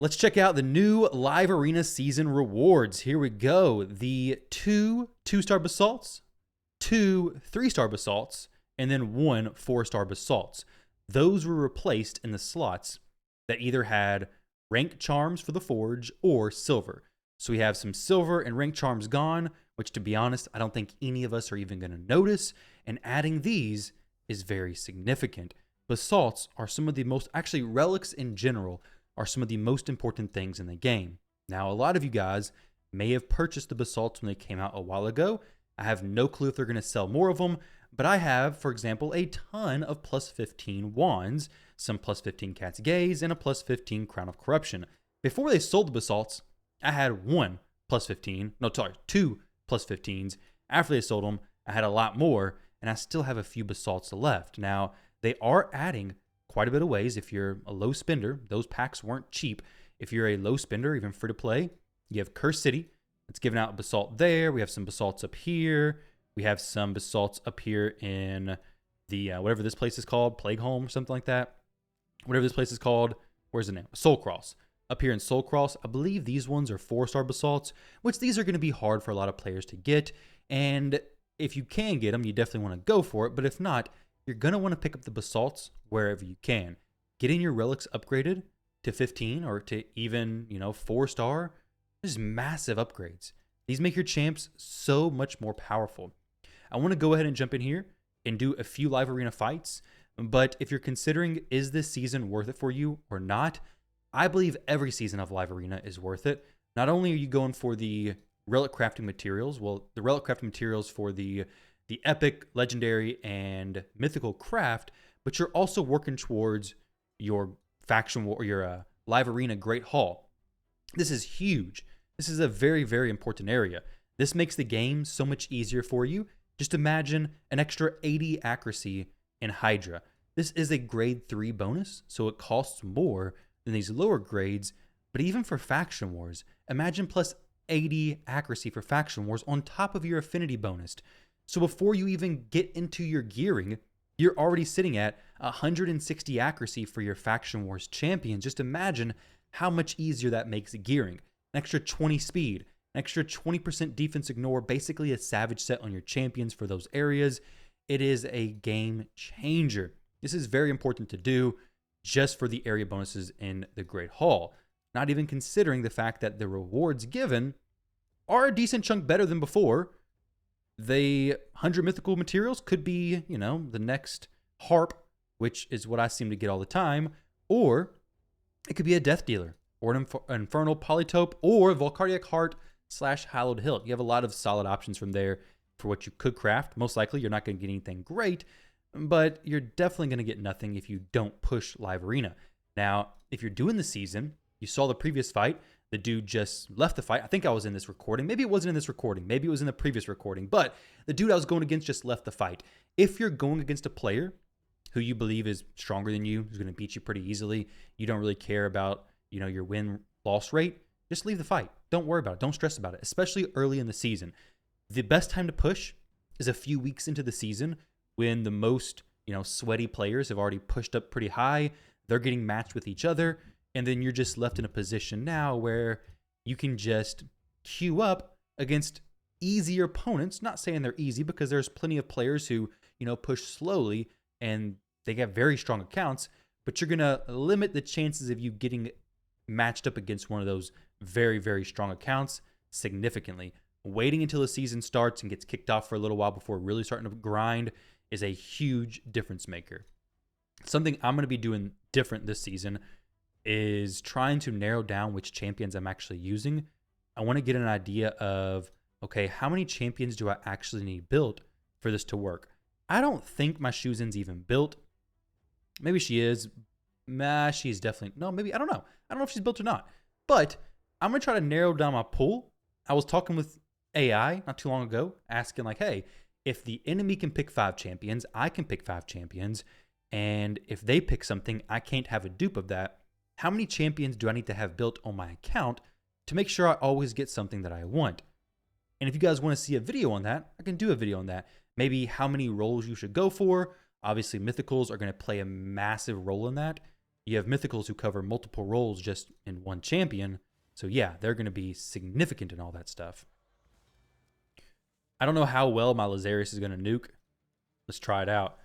Let's check out the new Live Arena season rewards. Here we go. The two 2-star basalts, two 3-star basalts, and then one 4-star basalts. Those were replaced in the slots that either had rank charms for the forge or silver. So we have some silver and rank charms gone, which to be honest, I don't think any of us are even going to notice. And adding these is very significant. Basalts are some of the most, actually relics in general, are some of the most important things in the game. Now, a lot of you guys may have purchased the basalts when they came out a while ago. I have no clue if they're going to sell more of them, but I have, for example, a ton of plus 15 wands, some plus 15 cat's gaze, and a plus 15 crown of corruption. Before they sold the basalts, I had one plus 15, no, sorry, two plus 15s. After they sold them, I had a lot more, and I still have a few basalts left. Now, they are adding quite a bit of ways. If you're a low spender, those packs weren't cheap. If you're a low spender, even free to play, you have Cursed City. It's giving out basalt there. We have some basalts up here. We have some basalts up here in the, whatever this place is called, Plague Home or something like that. Whatever this place is called. Where's the name? Soul Cross. Up here in Soul Cross, I believe these ones are 4-star basalts, which these are going to be hard for a lot of players to get. And if you can get them, you definitely want to go for it. But if not, you're going to want to pick up the basalts wherever you can. Getting your relics upgraded to 15 or to even, 4-star, this is massive upgrades. These make your champs so much more powerful. I want to go ahead and jump in here and do a few live arena fights. But if you're considering, is this season worth it for you or not? I believe every season of live arena is worth it. Not only are you going for the relic crafting materials, well, the relic crafting materials for the epic, legendary, and mythical craft, but you're also working towards your faction war or your live arena Great Hall. This is huge. This is a very, very important area. This makes the game so much easier for you. Just imagine an extra 80 accuracy in Hydra. This is a grade 3 bonus, so it costs more than these lower grades, but even for faction wars, imagine plus 80 accuracy for faction wars on top of your affinity bonus. So before you even get into your gearing, you're already sitting at 160 accuracy for your faction wars champions. Just imagine how much easier that makes gearing. An extra 20 speed, an extra 20% defense ignore, basically a savage set on your champions for those areas. It is a game changer. This is very important to do just for the area bonuses in the Great Hall. Not even considering the fact that the rewards given are a decent chunk better than before. The 100 mythical materials could be, the next harp, which is what I seem to get all the time, or it could be a death dealer, or an infernal polytope, or Volcardiac Heart / Hallowed Hilt. You have a lot of solid options from there for what you could craft. Most likely, you're not going to get anything great, but you're definitely going to get nothing if you don't push live arena. Now, if you're doing the season, you saw the previous fight. The dude just left the fight. I think I was in this recording. Maybe it wasn't in this recording. Maybe it was in the previous recording. But the dude I was going against just left the fight. If you're going against a player who you believe is stronger than you, who's going to beat you pretty easily, you don't really care about, your win-loss rate, just leave the fight. Don't worry about it. Don't stress about it, especially early in the season. The best time to push is a few weeks into the season when the most, sweaty players have already pushed up pretty high. They're getting matched with each other. And then you're just left in a position now where you can just queue up against easier opponents. Not saying they're easy, because there's plenty of players who, push slowly and they have very strong accounts, but you're going to limit the chances of you getting matched up against one of those very, very strong accounts significantly. Waiting until the season starts and gets kicked off for a little while before really starting to grind is a huge difference maker. Something I'm going to be doing different this season is trying to narrow down which champions I'm actually using. I want to get an idea of, okay, how many champions do I actually need built for this to work? I don't think my Shuzen's even built. Maybe she is. She's definitely, no, maybe, I don't know. I don't know if she's built or not. But I'm going to try to narrow down my pool. I was talking with AI not too long ago, asking like, hey, if the enemy can pick 5 champions, I can pick 5 champions. And if they pick something, I can't have a dupe of that. How many champions do I need to have built on my account to make sure I always get something that I want? And if you guys want to see a video on that, I can do a video on that. Maybe how many roles you should go for. Obviously, mythicals are going to play a massive role in that. You have mythicals who cover multiple roles just in one champion. So yeah, they're going to be significant in all that stuff. I don't know how well my Lazarius is going to nuke. Let's try it out.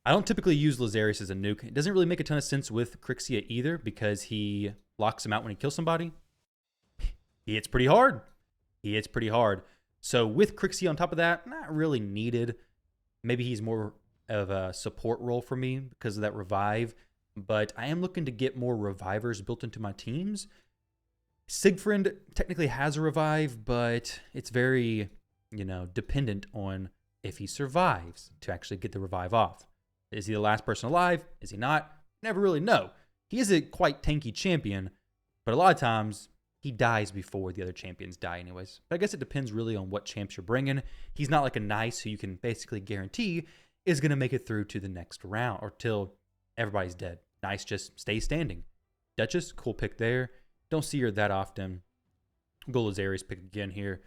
I don't typically use Lazarius as a nuke. It doesn't really make a ton of sense with Crixia either because he locks him out when he kills somebody. He hits pretty hard. So with Crixia on top of that, not really needed. Maybe he's more of a support role for me because of that revive. But I am looking to get more revivers built into my teams. Siegfried technically has a revive, but it's very, dependent on if he survives to actually get the revive off. Is he the last person alive? Is he not? Never really know. He is a quite tanky champion, but a lot of times he dies before the other champions die anyways. But I guess it depends really on what champs you're bringing. He's not like a Nice who you can basically guarantee is going to make it through to the next round or till everybody's dead. Nice just stays standing. Duchess, cool pick there. Don't see her that often. Go Lazarius pick again here.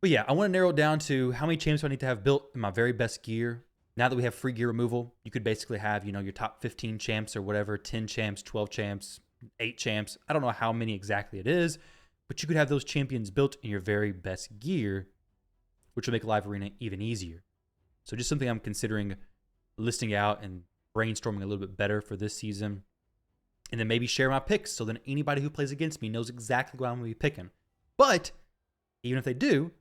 But yeah, I want to narrow it down to how many champs do I need to have built in my very best gear. Now that we have free gear removal, you could basically have, your top 15 champs or whatever, 10 champs, 12 champs, 8 champs. I don't know how many exactly it is, but you could have those champions built in your very best gear, which will make Live Arena even easier. So just something I'm considering listing out and brainstorming a little bit better for this season. And then maybe share my picks so that anybody who plays against me knows exactly what I'm going to be picking. But even if they do,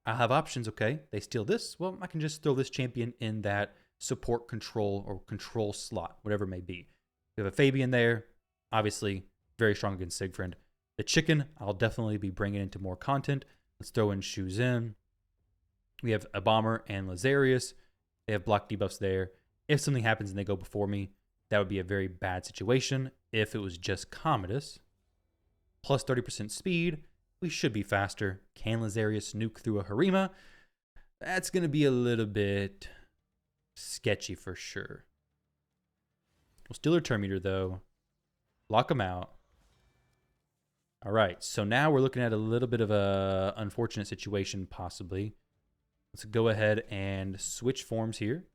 I'll have options, okay? They steal this. Well, I can just throw this champion in that support control or control slot, whatever it may be. We have a Fabian there. Obviously, very strong against Siegfried. The chicken, I'll definitely be bringing into more content. Let's throw in Shoes in. We have a Bomber and Lazarius. They have block debuffs there. If something happens and they go before me, that would be a very bad situation. If it was just Commodus, plus 30% speed, we should be faster. Can Lazarius nuke through a Harima? That's going to be a little bit sketchy for sure. We'll steal her turn meter though. Lock him out. All right, so now we're looking at a little bit of a unfortunate situation possibly. Let's go ahead and switch forms here.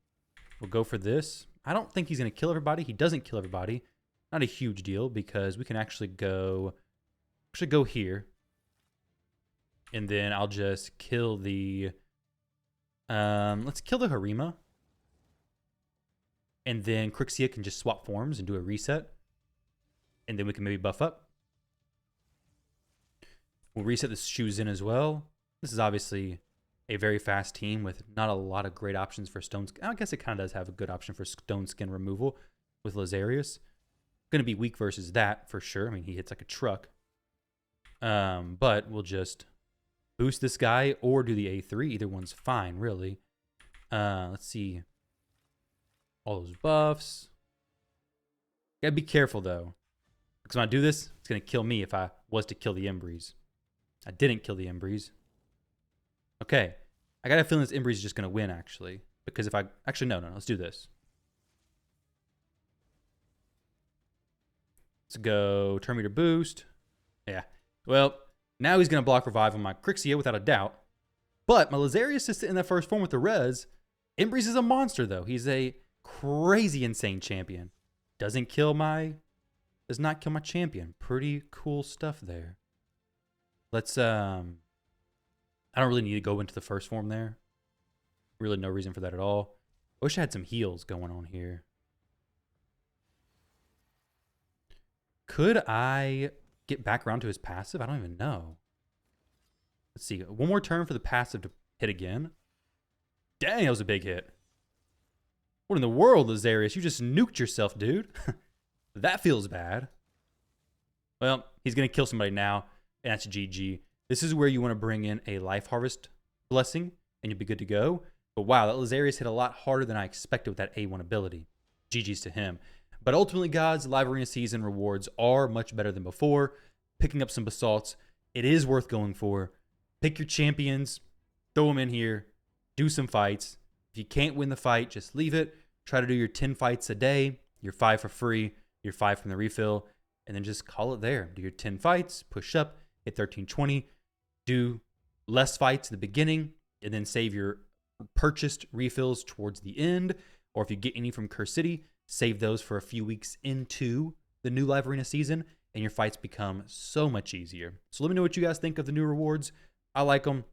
We'll go for this. I don't think he's going to kill everybody. He doesn't kill everybody. Not a huge deal because we can actually go here. And then I'll just kill the, let's kill the Harima. And then Crixia can just swap forms and do a reset. And then we can maybe buff up. We'll reset the Shoes in as well. This is obviously a very fast team with not a lot of great options for stone skin. I guess it kind of does have a good option for stone skin removal with Lazarius. Going to be weak versus that for sure. I mean, he hits like a truck. But we'll just boost this guy or do the A3. Either one's fine, really. Let's see. All those buffs. Gotta be careful, though. Because when I do this, it's going to kill me if I was to kill the Embreeze. I didn't kill the Embreeze. Okay. I got a feeling this Embreeze is just going to win, actually. Because if I... Actually, no. Let's do this. Let's go turn meter boost. Yeah. Well, now he's going to block revive on my Crixia without a doubt. But my Lazarius is in that first form with the res. Embreeze is a monster, though. He's a crazy insane champion. Does not kill my champion. Pretty cool stuff there. Let's I don't really need to go into the first form there. Really no reason for that at all. I wish I had some heals going on here. Could I get back around to his passive? I don't even know. Let's see. One more turn for the passive to hit again. Dang, that was a big hit. What in the world, Lazarius? You just nuked yourself, dude. That feels bad. Well, he's going to kill somebody now, and that's GG. This is where you want to bring in a Life Harvest blessing, and you'll be good to go. But wow, that Lazarius hit a lot harder than I expected with that A1 ability. GG's to him. But ultimately, guys, Live Arena season rewards are much better than before. Picking up some basalts, it is worth going for. Pick your champions, throw them in here, do some fights. If you can't win the fight, just leave it. Try to do your 10 fights a day, your 5 for free, your 5 from the refill, and then just call it there. Do your 10 fights, push up, hit 1320, do less fights at the beginning, and then save your purchased refills towards the end. Or if you get any from Curse City, save those for a few weeks into the new Live Arena season, and your fights become so much easier. So let me know what you guys think of the new rewards. I like them.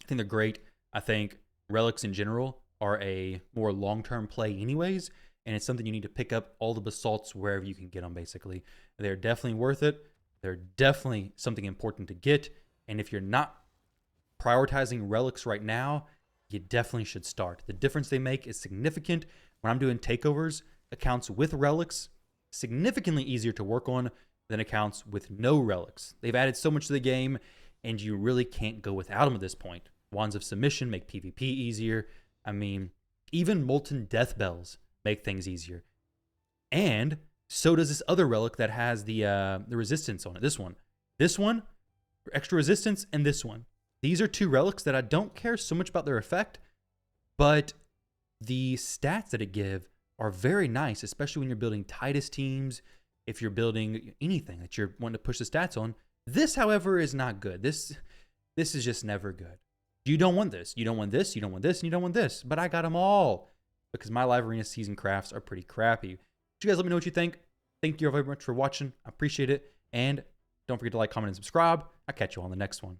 I think they're great. I think relics in general are a more long-term play anyways, and it's something you need to pick up all the basalts wherever you can get them, basically. They're definitely worth it. They're definitely something important to get, and if you're not prioritizing relics right now, you definitely should start. The difference they make is significant. When I'm doing takeovers, accounts with relics, significantly easier to work on than accounts with no relics. They've added so much to the game, and you really can't go without them at this point. Wands of Submission make PvP easier. I mean, even Molten Death Bells make things easier. And so does this other relic that has the resistance on it. This one, extra resistance, and this one. These are two relics that I don't care so much about their effect, but the stats that it give are very nice, especially when you're building Titus teams, if you're building anything that you're wanting to push the stats on. This, however, is not good. This is just never good. You don't want this. You don't want this. You don't want this. And you don't want this. But I got them all because my Live Arena season crafts are pretty crappy. But you guys let me know what you think. Thank you very much for watching. I appreciate it. And don't forget to like, comment, and subscribe. I'll catch you on the next one.